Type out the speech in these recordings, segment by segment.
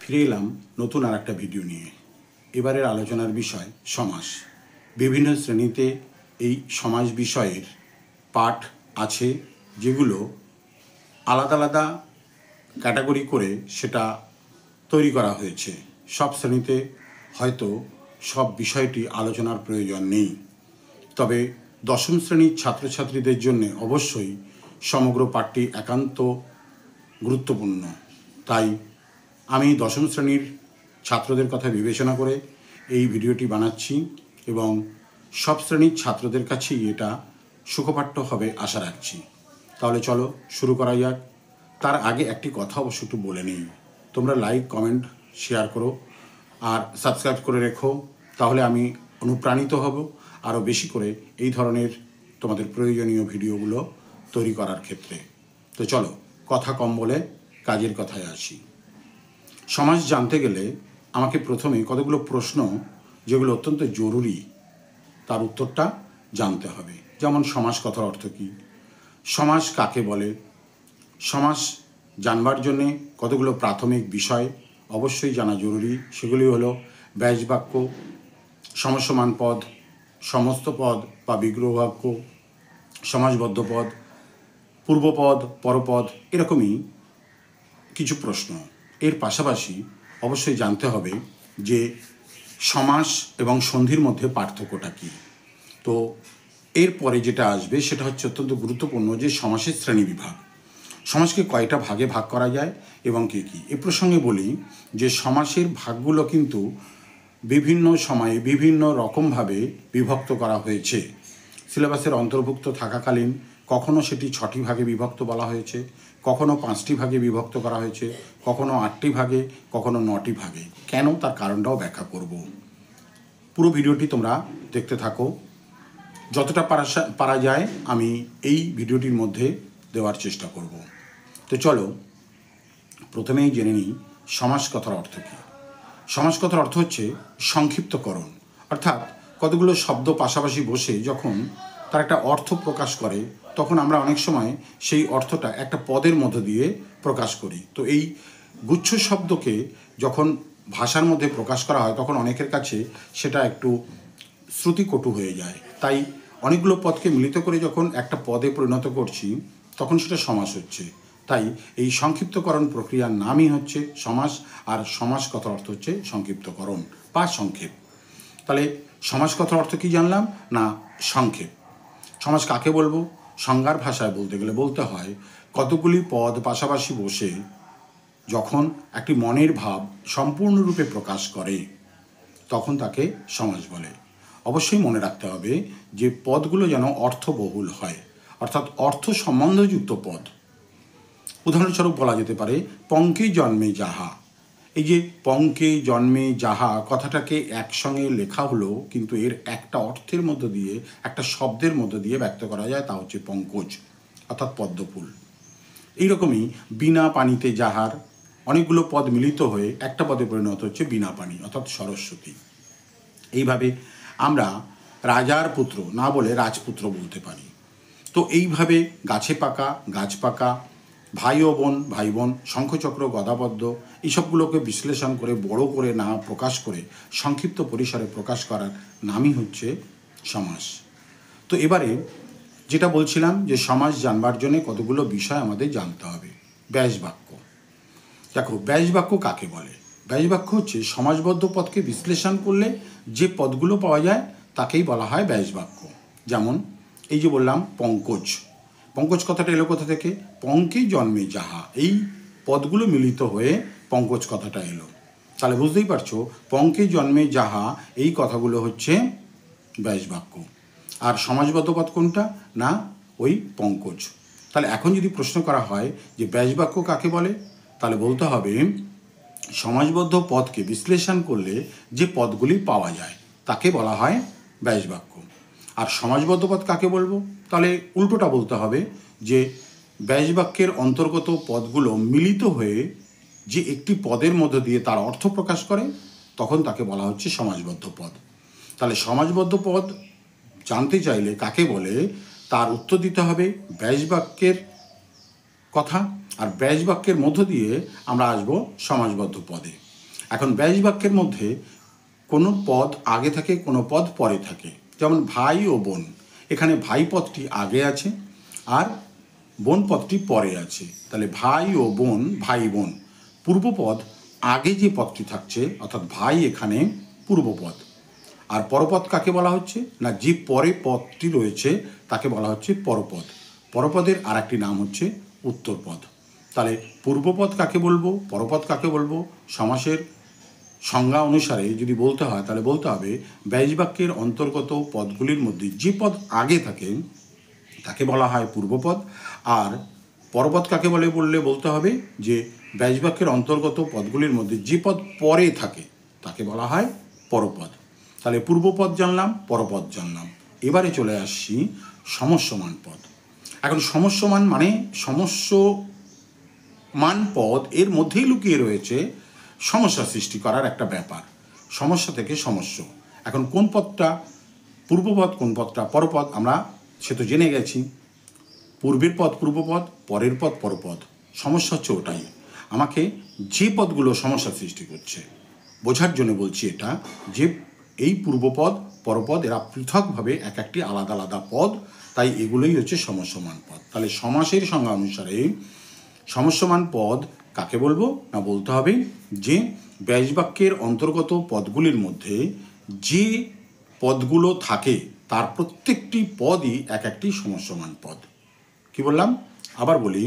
ফিরে এলাম নতুন আর একটা ভিডিও নিয়ে। এবারের আলোচনার বিষয় সমাস। বিভিন্ন শ্রেণীতে এই সমাস বিষয়ের পাঠ আছে, যেগুলো আলাদা আলাদা ক্যাটাগরি করে সেটা তৈরি করা হয়েছে। সব শ্রেণীতে হয়তো সব বিষয়টি আলোচনার প্রয়োজন নেই, তবে দশম শ্রেণীর ছাত্রছাত্রীদের জন্য অবশ্যই সমগ্র পাঠটি একান্ত গুরুত্বপূর্ণ। তাই আমি দশম শ্রেণীর ছাত্রদের কথা বিবেচনা করে এই ভিডিওটি বানাচ্ছি এবং সব শ্রেণীর ছাত্রদের কাছেই এটা সুখপাঠ্য হবে আশা রাখছি। তাহলে চলো শুরু করা যাক। তার আগে একটি কথা অবশ্য একটু বলে নিই, তোমরা লাইক, কমেন্ট, শেয়ার করো আর সাবস্ক্রাইব করে রেখো, তাহলে আমি অনুপ্রাণিত হব আরও বেশি করে এই ধরনের তোমাদের প্রয়োজনীয় ভিডিওগুলো তৈরি করার ক্ষেত্রে। তো চলো কথা কম বলে কাজের কথায় আসি। সমাস জানতে গেলে আমাকে প্রথমে কতগুলো প্রশ্ন, যেগুলো অত্যন্ত জরুরি, তার উত্তরটা জানতে হবে। যেমন সমাস কথার অর্থ কী, সমাস কাকে বলে। সমাস জানবার জন্যে কতগুলো প্রাথমিক বিষয় অবশ্যই জানা জরুরি। সেগুলি হলো ব্যাসবাক্য, সমসমান পদ, সমস্ত পদ বা বিগ্রহ বাক্য, সমাসবদ্ধ পদ, পূর্বপদ, পরপদ, এরকমই কিছু প্রশ্ন। এর পাশাপাশি অবশ্যই জানতে হবে যে সমাস এবং সন্ধির মধ্যে পার্থক্যটা কী। তো এরপরে যেটা আসবে সেটা হচ্ছে অত্যন্ত গুরুত্বপূর্ণ, যে সমাসের শ্রেণীবিভাগ। সমাসকে কয়টা ভাগে ভাগ করা যায় এবং কী কী। এ প্রসঙ্গে বলি যে সমাসের ভাগগুলো কিন্তু বিভিন্ন সময়ে বিভিন্ন রকমভাবে বিভক্ত করা হয়েছে। সিলেবাসের অন্তর্ভুক্ত থাকাকালীন কখনো সেটি 6টি ভাগে বিভক্ত বলা হয়েছে, কখনো 5টি ভাগে বিভক্ত করা হয়েছে, কখনো 8টি ভাগে, কখনো 9টি ভাগে। কেন, তার কারণটাও ব্যাখ্যা করব। পুরো ভিডিওটি তোমরা দেখতে থাকো। যতটা পারা যায় আমি এই ভিডিওটির মধ্যে দেওয়ার চেষ্টা করব। তো চলো প্রথমেই জেনে নিই সমাস কথার অর্থ কী। সমাস কথার অর্থ হচ্ছে সংক্ষিপ্তকরণ, অর্থাৎ কতগুলো শব্দ পাশাপাশি বসে যখন তার একটা অর্থ প্রকাশ করে, তখন আমরা অনেক সময় সেই অর্থটা একটা পদের মধ্য দিয়ে প্রকাশ করি। তো এই গুচ্ছ শব্দকে যখন ভাষার মধ্যে প্রকাশ করা হয়, তখন অনেকের কাছে সেটা একটু শ্রুতিকটু হয়ে যায়। তাই অনেকগুলো পদকে মিলিত করে যখন একটা পদে পরিণত করছি, তখন সেটা সমাস হচ্ছে। তাই এই সংক্ষিপ্তকরণ প্রক্রিয়ার নামই হচ্ছে সমাস। আর সমাস কথার অর্থ হচ্ছে সংক্ষিপ্তকরণ বা সংক্ষেপ। তাহলে সমাস কথার অর্থ কী জানলাম না, সংক্ষেপ। সমাস কাকে বলবো? সংজ্ঞার ভাষায় বলতে গেলে বলতে হয় কতগুলি পদ পাশাপাশি বসে যখন একটি মনের ভাব সম্পূর্ণরূপে প্রকাশ করে, তখন তাকে সমাস বলে। অবশ্যই মনে রাখতে হবে যে পদগুলো যেন অর্থবহুল হয়, অর্থাৎ অর্থ সম্বন্ধযুক্ত পদ। উদাহরণস্বরূপ বলা যেতে পারে পঙ্কে জন্মে যাহা। এই যে পঙ্কে জন্মে যাহা কথাটাকে একসঙ্গে লেখা হলো, কিন্তু এর একটা অর্থের মধ্য দিয়ে, একটা শব্দের মধ্য দিয়ে ব্যক্ত করা যায়, তা হচ্ছে পঙ্কজ, অর্থাৎ পদ্মফুল। এইরকমই বিনা পানিতে যাহার, অনেকগুলো পদ মিলিত হয়ে একটা পদে পরিণত হচ্ছে বিনা পানি, অর্থাৎ সরস্বতী। এইভাবে আমরা রাজার পুত্র না বলে রাজপুত্র বলতে পারি। তো এইভাবে গাছে পাকা, গাছ পাকা, ভাই ও বোন, ভাই বোন, শঙ্খচক্র, গদাপদ্ম, এইসবগুলোকে বিশ্লেষণ করে বড় করে না প্রকাশ করে সংক্ষিপ্ত পরিসরে প্রকাশ করার নামই হচ্ছে সমাস। তো এবারে যেটা বলছিলাম যে সমাস জানবার জন্য কতগুলো বিষয় আমাদের জানতে হবে। ব্যাসবাক্য। দেখো, ব্যাসবাক্য কাকে বলে? ব্যাসবাক্য হচ্ছে সমাসবদ্ধ পদকে বিশ্লেষণ করলে যে পদগুলো পাওয়া যায় তাকেই বলা হয় ব্যাসবাক্য। যেমন এই যে বললাম পঙ্কজ, পঙ্কজ কথাটা এলো কোথা থেকে? পঙ্কে জন্মে যাহা, এই পদগুলো মিলিত হয়ে পঙ্কজ কথাটা এলো। তাহলে বুঝতেই পারছো, পঙ্কে জন্মে যাহা এই কথাগুলো হচ্ছে ব্যাসবাক্য। আর সমাসবদ্ধ পদ কোনটা? না, ওই পঙ্কজ। তাহলে এখন যদি প্রশ্ন করা হয় যে ব্যাসবাক্য কাকে বলে, তাহলে বলতে হবে সমাসবদ্ধ পদকে বিশ্লেষণ করলে যে পদগুলি পাওয়া যায় তাকে বলা হয় ব্যাসবাক্য। আর সমাসবদ্ধ পদ কাকে বলবো? তাহলে উল্টোটা বলতে হবে যে ব্যাসবাক্যের অন্তর্গত পদগুলো মিলিত হয়ে যে একটি পদের মধ্য দিয়ে তার অর্থ প্রকাশ করে, তখন তাকে বলা হচ্ছে সমাসবদ্ধ পদ। তাহলে সমাসবদ্ধ পদ জানতে চাইলে কাকে বলে, তার উত্তর দিতে হবে ব্যাসবাক্যের কথা, আর ব্যাসবাক্যের মধ্য দিয়ে আমরা আসবো সমাসবদ্ধ পদে। এখন ব্যাস বাক্যের মধ্যে কোনো পদ আগে থাকে, কোনো পদ পরে থাকে। যেমন ভাই ও বোন, এখানে ভাই পদটি আগে আছে আর বোন পদটি পরে আছে। তাহলে ভাই ও বোন, ভাই বোন। পূর্বপদ আগে যে পদটি থাকছে, অর্থাৎ ভাই এখানে পূর্বপদ। আর পরপদ কাকে বলা হচ্ছে না, যে পরে পদটি রয়েছে তাকে বলা হচ্ছে পরপদ। পরপদের আর একটি নাম হচ্ছে উত্তরপদ। তাহলে পূর্বপদ কাকে বলবো, পরপদ কাকে বলবো, সমাসের সংজ্ঞা অনুসারে যদি বলতে হয় তাহলে বলতে হবে ব্যাস বাক্যের অন্তর্গত পদগুলির মধ্যে যে পদ আগে থাকে তাকে বলা হয় পূর্বপদ। আর পরপদ কাকে বললে বলতে হবে যে ব্যাস বাক্যের অন্তর্গত পদগুলির মধ্যে যে পদ পরে থাকে তাকে বলা হয় পরপদ। তাহলে পূর্বপদ জানলাম, পরপদ জানলাম। এবারে চলে আসছি সমস্যমান পদ। এখন সমস্যমান মানে সমস্যমান পদ, এর মধ্যেই লুকিয়ে রয়েছে সমস্যা সৃষ্টি করার একটা ব্যাপার। সমস্যা থেকে সমস্যা। এখন কোন পদটা পূর্বপদ, কোন পদটা পরপদ, আমরা সে তো জেনে গেছি। পূর্বের পদ পূর্বপদ, পরের পদ পরপদ। সমস্যা হচ্ছে ওটাই, আমাকে যে পদগুলো সমস্যা সৃষ্টি করছে বোঝার জন্য বলছি এটা, যে এই পূর্বপদ পরপদ এরা পৃথকভাবে এক একটি আলাদা আলাদা পদ, তাই এগুলোই হচ্ছে সমস্যমান পদ। তাহলে সমাসের সংজ্ঞা অনুসারে সমস্যমান পদ কাকে বলবো না, বলতে হবে যে ব্যাস বাক্যের অন্তর্গত পদগুলির মধ্যে যে পদগুলো থাকে তার প্রত্যেকটি পদই এক একটি সমস্যমান পদ। কি বললাম, আবার বলি,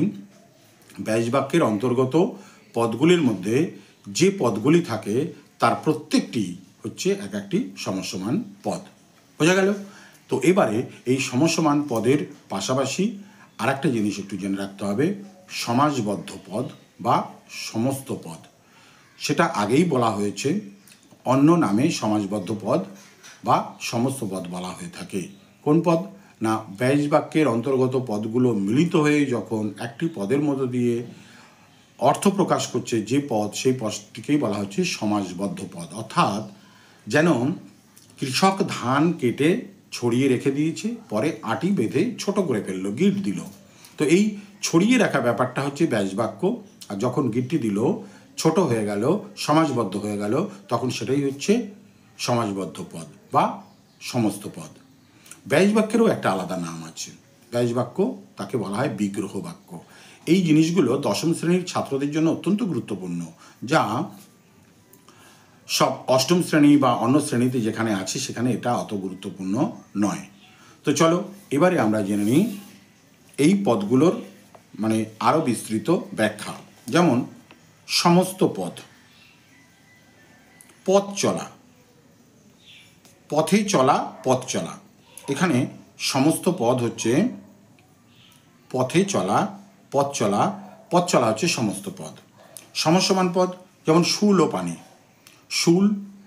ব্যাস বাক্যের অন্তর্গত পদগুলির মধ্যে যে পদগুলি থাকে তার প্রত্যেকটি হচ্ছে এক একটি সমস্যমান পদ। বোঝা গেল? তো এবারে এই সমস্যমান পদের পাশাপাশি আর একটা জিনিস একটু জেনে রাখতে হবে, সমাসবদ্ধ পদ বা সমস্ত পদ। সেটা আগেই বলা হয়েছে, অন্য নামে সমাসবদ্ধ পদ বা সমস্ত পদ বলা হয়ে থাকে। কোন পদ না, ব্যাস বাক্যের অন্তর্গত পদগুলো মিলিত হয়ে যখন একটি পদের মধ্য দিয়ে অর্থ প্রকাশ করছে যে পদ, সেই পদটিকেই বলা হচ্ছে সমাসবদ্ধ পদ। অর্থাৎ যেন কৃষক ধান কেটে ছড়িয়ে রেখে দিয়েছে, পরে আটি বেঁধে ছোট করে ফেললো, গিট দিল। তো এই ছড়িয়ে রাখা ব্যাপারটা হচ্ছে ব্যাস বাক্য, আর যখন গিটটি দিল ছোট হয়ে গেল, সমাসবদ্ধ হয়ে গেল, তখন সেটাই হচ্ছে সমাসবদ্ধ পদ বা সমস্ত পদ। ব্যাস বাক্যেরও একটা আলাদা নাম আছে। ব্যাস বাক্য তাকে বলা হয় বিগ্রহ বাক্য। এই জিনিসগুলো দশম শ্রেণীর ছাত্রদের জন্য অত্যন্ত গুরুত্বপূর্ণ, যা সব অষ্টম শ্রেণী বা অন্য শ্রেণীতে যেখানে আছে সেখানে এটা অত গুরুত্বপূর্ণ নয়। তো চলো এবারে আমরা জেনে নিই এই পদগুলোর মানে আরও বিস্তৃত ব্যাখ্যা। যেমন সমস্ত পদ, পথ চলা, পথে চলা, পথ চলা। এখানে সমস্ত পদ হচ্ছে পথে চলা, পথ চলা, পথ চলা হচ্ছে সমস্ত পদ। সমস্যমান পদ যেমন শুল ও পানি, শুল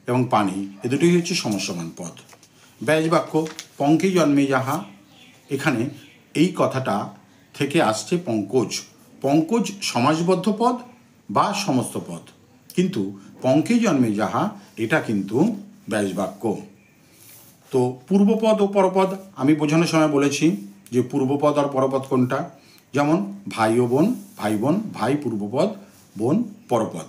এবং পানি এ দুটোই হচ্ছে সমস্যমান পদ। ব্যাস বাক্য পঙ্কে জন্মে যাহা, এখানে এই কথাটা থেকে আসছে পঙ্কজ। পঙ্কজ সমাসবদ্ধ পদ বা সমস্ত পদ, কিন্তু পঙ্কে জন্মে যাহা এটা কিন্তু ব্যাস বাক্য। তো পূর্বপদ ও পরপদ আমি বোঝানোর সময় বলেছি যে পূর্বপদ আর পরপদ কোনটা, যেমন ভাই ও বোন, ভাই বোন, ভাই পূর্বপদ, বোন পরপদ।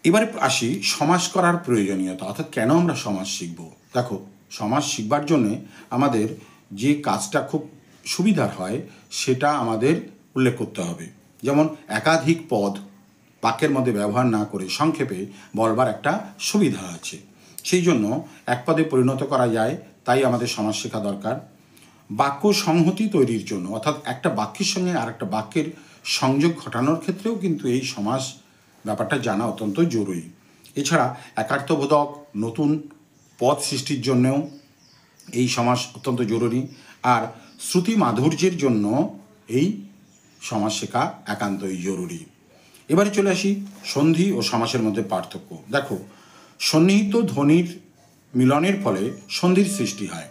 এবারে আসি সমাস করার প্রয়োজনীয়তা, অর্থাৎ কেন আমরা সমাস শিখব। দেখো, সমাস শিখবার জন্যে আমাদের যে কাজটা খুব সুবিধার হয় সেটা আমাদের উল্লেখ করতে হবে। যেমন একাধিক পদ বাক্যের মধ্যে ব্যবহার না করে সংক্ষেপে বলবার একটা সুবিধা আছে, সেই জন্য এক পদে পরিণত করা যায়, তাই আমাদের সমাস শেখা দরকার। বাক্য সংহতি তৈরির জন্য, অর্থাৎ একটা বাক্যের সঙ্গে আর একটা বাক্যের সংযোগ ঘটানোর ক্ষেত্রেও কিন্তু এই সমাস ব্যাপারটা জানা অত্যন্ত জরুরি। এছাড়া একার্থবোধক নতুন পদ সৃষ্টির জন্যেও এই সমাস অত্যন্ত জরুরি। আর শ্রুতি মাধুর্যের জন্য এই সমাস শেখা একান্তই জরুরি। এবারে চলে আসি সন্ধি ও সমাসের মধ্যে পার্থক্য। দেখো, সন্নিহিত ধ্বনির মিলনের ফলে সন্ধির সৃষ্টি হয়,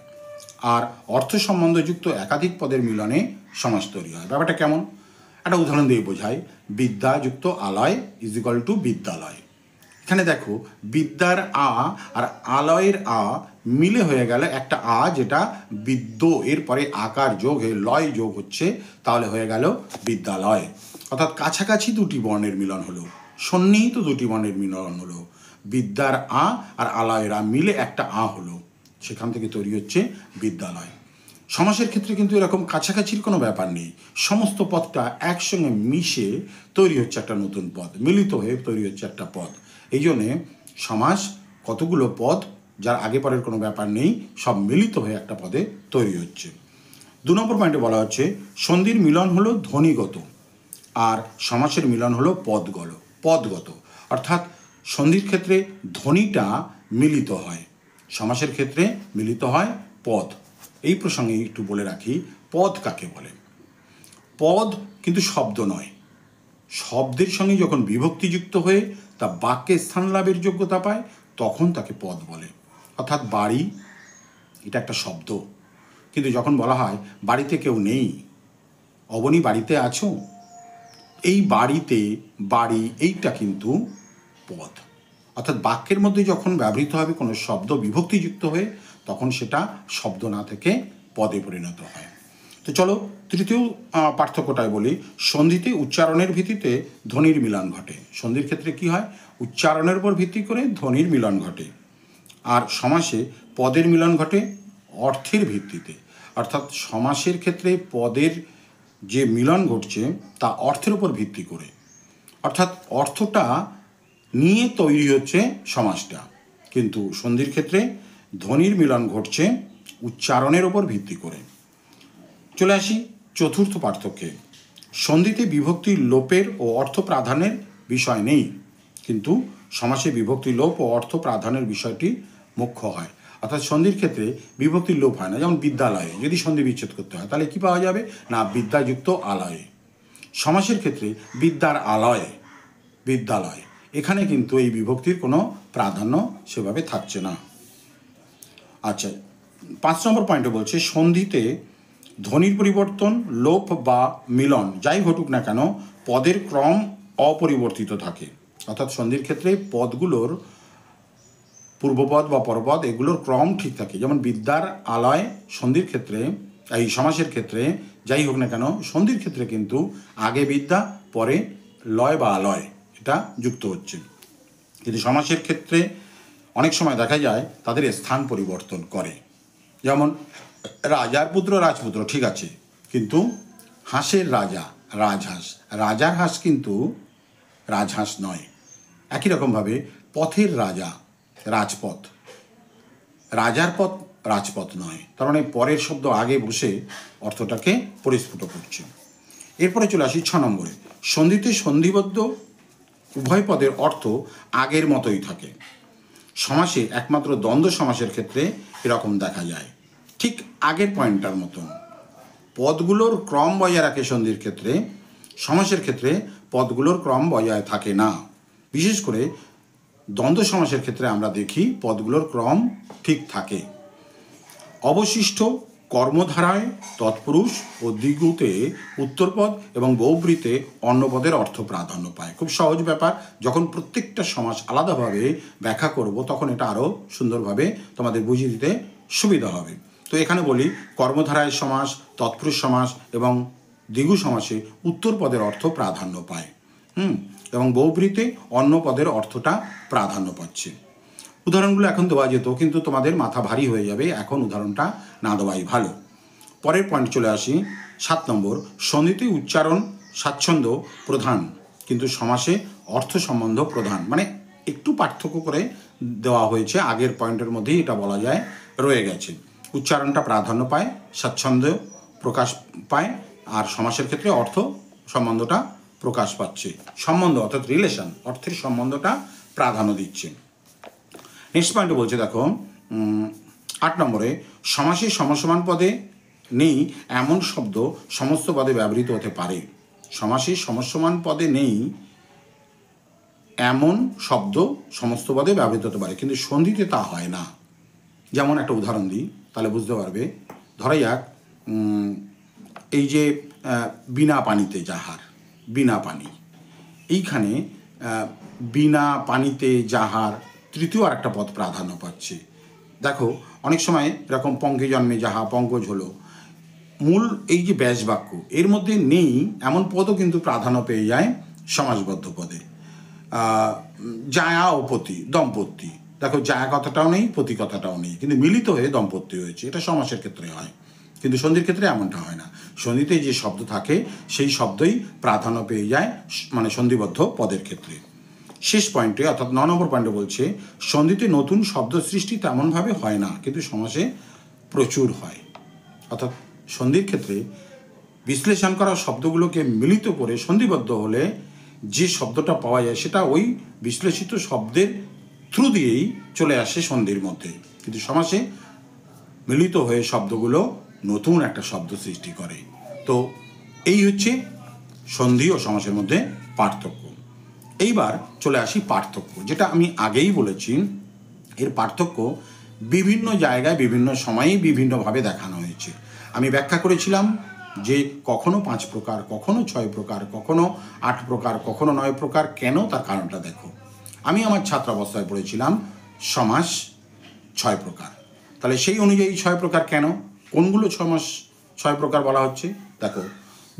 আর অর্থ সম্বন্ধযুক্ত একাধিক পদের মিলনে সমাস তৈরি হয়। ব্যাপারটা কেমন, একটা উদাহরণ দিয়ে বোঝাই। বিদ্যাযুক্ত আলয় ইজ ইকুয়াল টু বিদ্যালয়। এখানে দেখো, বিদ্যার আ আর আলয়ের আ মিলে হয়ে গেল একটা আ, যেটা বিদ্য এর পরে আকার যোগ হয়ে লয় যোগ হচ্ছে, তাহলে হয়ে গেল বিদ্যালয়। অর্থাৎ কাছাকাছি দুটি বর্ণের মিলন হলো, সন্নিহিত দুটি বর্ণের মিলন হলো, বিদ্যার আ আর আলয়ের আ মিলে একটা আ হলো, সেখান থেকে তৈরি হচ্ছে বিদ্যালয়। সমাসের ক্ষেত্রে কিন্তু এরকম কাছাকাছির কোনো ব্যাপার নেই, সমস্ত পদটা একসঙ্গে মিশে তৈরি হচ্ছে একটা নতুন পদ, মিলিত হয়ে তৈরি হচ্ছে একটা পদ। এই জন্যে সমাস কতগুলো পদ যার আগে পরের কোনো ব্যাপার নেই, সব মিলিত হয়ে একটা পদে তৈরি হচ্ছে। 2 নম্বর পয়েন্টে বলা হচ্ছে সন্ধির মিলন হলো ধ্বনিগত আর সমাসের মিলন হলো পদগত। অর্থাৎ সন্ধির ক্ষেত্রে ধ্বনিটা মিলিত হয়, সমাসের ক্ষেত্রে মিলিত হয় পদ। এই প্রসঙ্গে একটু বলে রাখি, পদ কাকে বলে। পদ কিন্তু শব্দ নয়, শব্দের সঙ্গে যখন বিভক্তিযুক্ত হয়ে তা বাক্যে স্থান লাভের যোগ্যতা পায় তখন তাকে পদ বলে। অর্থাৎ বাড়ি এটা একটা শব্দ, কিন্তু যখন বলা হয় বাড়িতে কেউ নেই, অবনী বাড়িতে আছো, এই বাড়িতে বাড়ি এইটা কিন্তু পদ। অর্থাৎ বাক্যের মধ্যে যখন ব্যবহৃত হবে কোনো শব্দ বিভক্তিযুক্ত হয়ে তখন সেটা শব্দ না থেকে পদে পরিণত হয়। তো চলো তৃতীয় পার্থক্যটায় বলি, সন্ধিতে উচ্চারণের ভিত্তিতে ধ্বনির মিলন ঘটে। সন্ধির ক্ষেত্রে কি হয়, উচ্চারণের উপর ভিত্তি করে ধ্বনির মিলন ঘটে, আর সমাসে পদের মিলন ঘটে অর্থের ভিত্তিতে। অর্থাৎ সমাসের ক্ষেত্রে পদের যে মিলন ঘটছে তা অর্থের উপর ভিত্তি করে, অর্থাৎ অর্থটা নিয়ে তৈরি হচ্ছে সমাসটা, কিন্তু সন্ধির ক্ষেত্রে ধ্বনির মিলন ঘটছে উচ্চারণের উপর ভিত্তি করে। চলে আসি চতুর্থ পার্থক্যে, সন্ধিতে বিভক্তি লোপের ও অর্থ প্রাধান্যের বিষয় নেই, কিন্তু সমাসে বিভক্তি লোপ ও অর্থ প্রাধান্যের বিষয়টি মুখ্য হয়। অর্থাৎ সন্ধির ক্ষেত্রে বিভক্তির লোপ হয় না, যেমন বিদ্যালয়ে যদি সন্ধি বিচ্ছেদ করতে হয় তাহলে কী পাওয়া যাবে না, বিদ্যাযুক্ত আলয়ে। সমাসের ক্ষেত্রে বিদ্যার আলয় বিদ্যালয়, এখানে কিন্তু এই বিভক্তির কোনো প্রাধান্য সেভাবে থাকছে না। আচ্ছা, 5 নম্বর পয়েন্টে বলছে সন্ধিতে ধ্বনির পরিবর্তন, লোপ বা মিলন যাই ঘটুক না কেন পদের ক্রম অপরিবর্তিত থাকে। অর্থাৎ সন্ধির ক্ষেত্রে পদগুলোর পূর্বপদ বা পরপদ এগুলোর ক্রম ঠিক থাকে, যেমন বিদ্যার আলয় সন্ধির ক্ষেত্রে, এই সমাসের ক্ষেত্রে যাই হোক না কেন সন্ধির ক্ষেত্রে কিন্তু আগে বিদ্যা পরে লয় বা আলয় এটা যুক্ত হচ্ছে, কিন্তু সমাসের ক্ষেত্রে অনেক সময় দেখা যায় তাদের স্থান পরিবর্তন করে। যেমন রাজার পুত্র রাজপুত্র ঠিক আছে, কিন্তু হাঁসের রাজা রাজহাঁস, রাজার হাঁস কিন্তু রাজহাঁস নয়। একই রকমভাবে পথের রাজা রাজপথ, রাজার পথ রাজপথ নয়, তার মানে পরের শব্দ আগে বসে অর্থটাকে পরিস্ফুট করছে। এরপরে চলে আসি 6 নম্বরে, সন্ধিতে সন্ধিবদ্ধ উভয় পদের অর্থ আগের মতোই থাকে। সমাসে একমাত্র দ্বন্দ্ব সমাসের ক্ষেত্রে এরকম দেখা যায়, ঠিক আগের পয়েন্টটার মতন পদগুলোর ক্রম বজায় রাখে সন্ধির ক্ষেত্রে, সমাসের ক্ষেত্রে পদগুলোর ক্রম বজায় থাকে না। বিশেষ করে দ্বন্দ্ব সমাসের ক্ষেত্রে আমরা দেখি পদগুলোর ক্রম ঠিক থাকে। অবশিষ্ট কর্মধারায় তৎপুরুষ ও দ্বিগুতে উত্তরপদ এবং বহুব্রীতে অন্যপদের অর্থ প্রাধান্য পায়। খুব সহজ ব্যাপার, যখন প্রত্যেকটা সমাস আলাদাভাবে ব্যাখ্যা করব তখন এটা আরও সুন্দরভাবে তোমাদের বুঝিয়ে দিতে সুবিধা হবে। তো এখানে বলি কর্মধারায় সমাস, তৎপুরুষ সমাস এবং দ্বিগু সমাসে উত্তর পদের অর্থ প্রাধান্য পায়, এবং বহুব্রীতে অন্য পদের অর্থটা প্রাধান্য পাচ্ছে। উদাহরণগুলো এখন দেওয়া যেত, কিন্তু তোমাদের মাথা ভারী হয়ে যাবে, এখন উদাহরণটা না দেওয়াই ভালো। পরের পয়েন্ট চলে আসি 7 নম্বর, সন্ধিতে উচ্চারণ স্বাচ্ছন্দ্য প্রধান, কিন্তু সমাসে অর্থ সম্বন্ধ প্রধান। মানে একটু পার্থক্য করে দেওয়া হয়েছে, আগের পয়েন্টের মধ্যেই এটা বলা যায় রয়ে গেছে। উচ্চারণটা প্রাধান্য পায়, স্বাচ্ছন্দ্য প্রকাশ পায়, আর সমাসের ক্ষেত্রে অর্থ সম্বন্ধটা প্রকাশ পাচ্ছে। সম্বন্ধ অর্থাৎ রিলেশন, অর্থের সম্বন্ধটা প্রাধান্য দিচ্ছে। নেক্সট পয়েন্টে বলছে দেখো 8 নম্বরে, সমাসে সমসমান পদে নেই এমন শব্দ সমস্ত পদে ব্যবহৃত হতে পারে। সমাসে সমসমান পদে নেই এমন শব্দ সমস্ত পদে ব্যবহৃত হতে পারে, কিন্তু সন্ধিতে তা হয় না। যেমন একটা উদাহরণ দিই তাহলে বুঝতে পারবে। ধরা যাক এই যে বিনা পানিতে যাহার, বিনা পানি, এইখানে বিনা পানিতে যাহার তৃতীয় আর একটা পদ প্রাধান্য পাচ্ছে। দেখো অনেক সময় এরকম পঙ্কে জন্মে যাহা, পঙ্কজ হলো, মূল এই যে ব্যাস বাক্য এর মধ্যে নেই এমন পদও কিন্তু প্রাধান্য পেয়ে যায় সমাসবদ্ধ পদে। জায়া ও পতি, দম্পতি। দেখো, জায়া কথাটাও নেই, পতি কথাটাও নেই, কিন্তু মিলিত হয়ে দম্পতি হয়েছে। এটা সমাসের ক্ষেত্রে হয়, কিন্তু সন্ধির ক্ষেত্রে এমনটা হয় না। সন্ধিতে যে শব্দ থাকে সেই শব্দই প্রাধান্য পেয়ে যায় মানে সন্ধিবদ্ধ পদের ক্ষেত্রে। শেষ পয়েন্টে অর্থাৎ 9 নম্বর পয়েন্টে বলছে, সন্ধিতে নতুন শব্দ সৃষ্টি তেমনভাবে হয় না, কিন্তু সমাসে প্রচুর হয়। অর্থাৎ সন্ধির ক্ষেত্রে বিশ্লেষণ করা শব্দগুলোকে মিলিত করে সন্ধিবদ্ধ হলে যে শব্দটা পাওয়া যায় সেটা ওই বিশ্লেষিত শব্দের থ্রু দিয়েই চলে আসে সন্ধির মধ্যে, কিন্তু সমাসে মিলিত হয়ে শব্দগুলো নতুন একটা শব্দ সৃষ্টি করে। তো এই হচ্ছে সন্ধি ও সমাসের মধ্যে পার্থক্য। এইবার চলে আসি পার্থক্য, যেটা আমি আগেই বলেছি। এর পার্থক্য বিভিন্ন জায়গায় বিভিন্ন সময়ে বিভিন্নভাবে দেখানো হয়েছে। আমি ব্যাখ্যা করেছিলাম যে কখনো 5 প্রকার, কখনো 6 প্রকার, কখনো 8 প্রকার, কখনো 9 প্রকার। কেন, তার কারণটা দেখো। আমি আমার ছাত্রাবস্থায় পড়েছিলাম সমাস 6 প্রকার। তাহলে সেই অনুযায়ী 6 প্রকার কেন, কোনগুলো 6 প্রকার বলা হচ্ছে দেখো।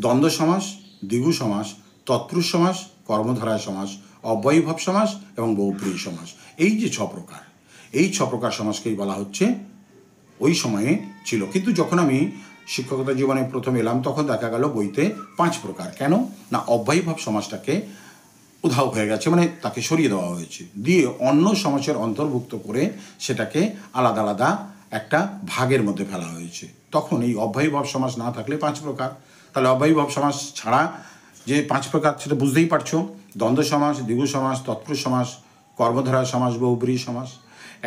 দ্বন্দ্ব সমাস, দ্বিগু সমাস, তৎপুরুষ সমাস, কর্মধারয় সমাস, অব্যয়ীভাব সমাস এবং বহুব্রীহি সমাস। এই যে 6 প্রকার, এই 6 প্রকার সমাসকেই বলা হচ্ছে ওই সময়ে ছিল। কিন্তু যখন আমি শিক্ষকতা জীবনে প্রথম এলাম তখন দেখা গেল বইতে 5 প্রকার। কেন না, অব্যয়ীভাব সমাসটাকে উধাও হয়ে গেছে, মানে তাকে সরিয়ে দেওয়া হয়েছে, দিয়ে অন্য সমাসের অন্তর্ভুক্ত করে সেটাকে আলাদা আলাদা একটা ভাগের মধ্যে ফেলা হয়েছে। তখন এই অব্যয়ীভাব সমাস না থাকলে 5 প্রকার। তাহলে অব্যয়ীভাব সমাস ছাড়া যে 5 প্রকার সেটা বুঝতেই পারছো। দ্বন্দ্ব সমাস, দ্বিগু সমাস, তৎপুরুষ সমাস, কর্মধারয় সমাস, বহুব্রীহি সমাস।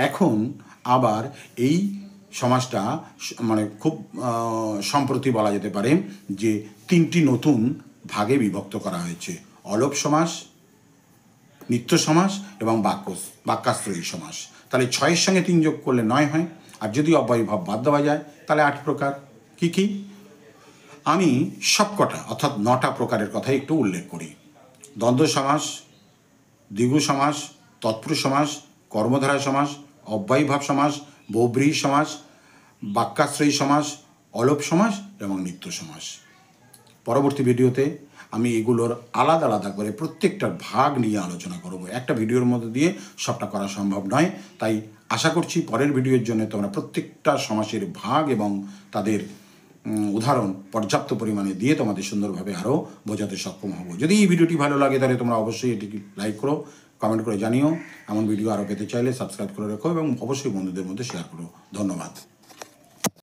এখন আবার এই সমাসটা মানে খুব সম্প্রতি বলা যেতে পারে যে 3টি নতুন ভাগে বিভক্ত করা হয়েছে: অলোপ সমাস, নিত্য সমাস এবং বাক্যাশ্রয়ী সমাস। তাহলে 6-এর সঙ্গে 3 যোগ করলে 9 হয়, আর যদি অব্যয়ীভাব বাদ দেওয়া যায় তাহলে 8 প্রকার। কি কি? আমি সবকটা অর্থাৎ 9টা প্রকারের কথা একটু উল্লেখ করি। দ্বন্দ্ব সমাস, দ্বিগু সমাস, তৎপুরুষ সমাস, কর্মধারয় সমাস, অব্যয়ীভাব সমাস, বহুব্রীহি সমাস, বাক্যাশ্রয়ী সমাস, অলোপ সমাস এবং নিত্য সমাস। পরবর্তী ভিডিওতে আমি এগুলোর আলাদা আলাদা করে প্রত্যেকটার ভাগ নিয়ে আলোচনা করব। একটা ভিডিওর মধ্যে দিয়ে সবটা করা সম্ভব নয়, তাই আশা করছি পরের ভিডিওর জন্য তোমরা প্রত্যেকটা সমাসের ভাগ এবং তাদের উদাহরণ পর্যাপ্ত পরিমাণে দিয়ে তোমাদের সুন্দরভাবে আরও বোঝাতে সক্ষম হব। যদি এই ভিডিওটি ভালো লাগে তাহলে তোমরা অবশ্যই এটিকে লাইক করো, কমেন্ট করে জানিও। এমন ভিডিও আরও পেতে চাইলে সাবস্ক্রাইব করে রেখো এবং অবশ্যই বন্ধুদের মধ্যে শেয়ার করো। ধন্যবাদ।